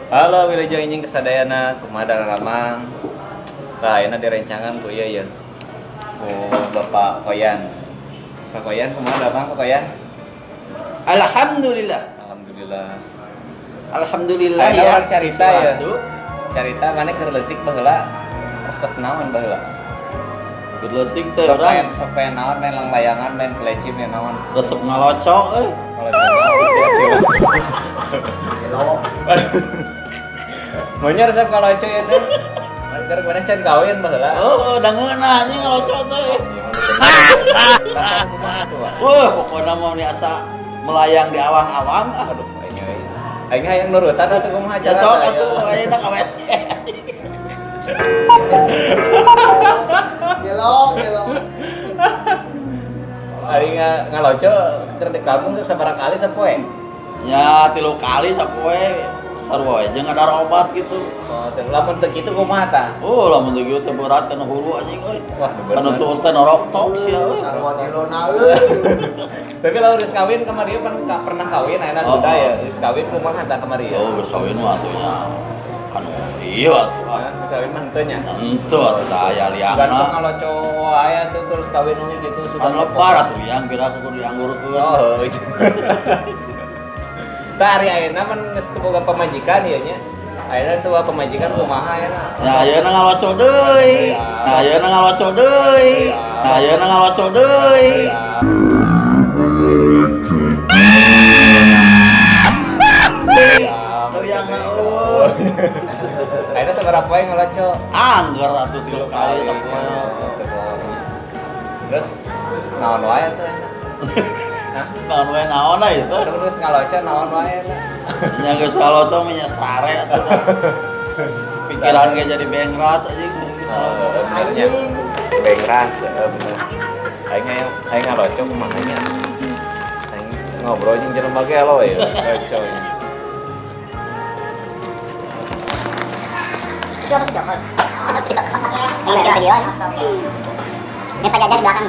Halo, wilujeng anjing kesadayana kumaha Ramang. Tah ayeuna direncangan ku ieu ya. Ku Bapak Koyan. Pak Koyan kumaha Bang Pak Koyan? Alhamdulillah. Alhamdulillah. Alhamdulillah Ayeuna ya. urang carita ya. Sesuatu. Carita mana keur leutik baheula. Resep naon baheula? Berletik teh Sok urang main naon, main layangan, main keleci, main naon. resep ngalocok Kalau Maunya resep kalau cuy itu. Mancar mana can kawin baheula. Oh, da ngeunah anjing ngalocok teh. Wah, pokoknya mau asa melayang di awang-awang. Aduh, aing hayang nurutan atuh kumaha Ya cara. sok atuh ayeuna ka WC. Gelo. Aing ngaloco keur di kampung sabaraha kali sapoe. Ya 3 kali sapoe sarua jeung ngadar obat gitu. Oh, teh lamun teu kitu kumaha tah? Oh, lamun teu kitu teh berat kana hulu anjing euy. Wah, Anu tuh teh norok tok sia euy. Sarua kilona euy. Tapi lamun geus kawin kamari pan pernah kawin ayeuna duda ya. Geus kawin kumaha tah kamari ya? Oh, geus kawin mah atuh nya. Kan iya atuh. Geus kawin mah henteu nya. Henteu atuh da aya Ganteng liangna. ngaloco aya tuh terus kawin oge gitu sudah Kan lebar atuh liang kira kudu dianggurkeun. Oh, itu. Tah ari ayeuna pan geus teu boga pamajikan ieu nya. Ayeuna teu boga pamajikan kumaha ayeuna? Ya ayeuna ngaloco deui. Nah, ayeuna ngaloco deui. Nah, ayeuna ngaloco deui. Liangna euy. Ayeuna sabaraha poe ngaloco? Angger atuh 3 kali sapoe. Terus naon wae tuh ayeuna? Hah? Naon we naon ieu teh? Terus ngaloco naon wae ayeuna? Nya geus ngaloco mah nya sare atuh. Pikiran ge jadi bengras anjing. Anjing. Bengras, bener. Aing ngaloco kumaha nya? Aing ngobrol jeung jelema ge elo ya, ngaloco. Ini video ya. Ini Pak Jajar di belakang.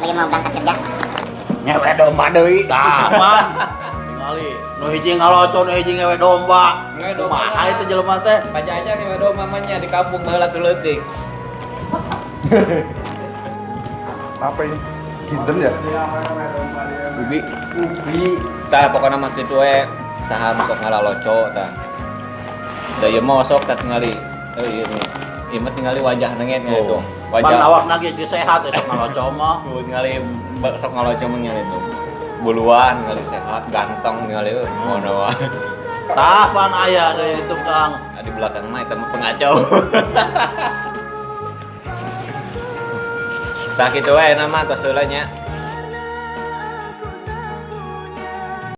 Lagi mau berangkat kerja. Ngewe domba deui. Tah, man. Ningali nu hiji ngaloco, nu hiji ngewe domba. Ngewe domba. Kumaha itu jelema teh? Pak Jajar yang ada mamanya di kampung baheula keleutik. Apa ini? Kinten ya? Ubi. Tah pokona mah kitu we saha sok ngalaloco tah. Da ieu mah sok tah tingali. Ieu nih. Ieu mah tingali wajah nenget nya itu. Pan awakna ge geus sehat sok ngaloco mah. Tuh tingali sok ngaloco mah nya itu. Buluan tingali sehat, ganteng tingali ngono wae. Tah pan aya deui itu Kang. Di belakang mah eta mah pengacau. Tah kitu we nama tos heula nya.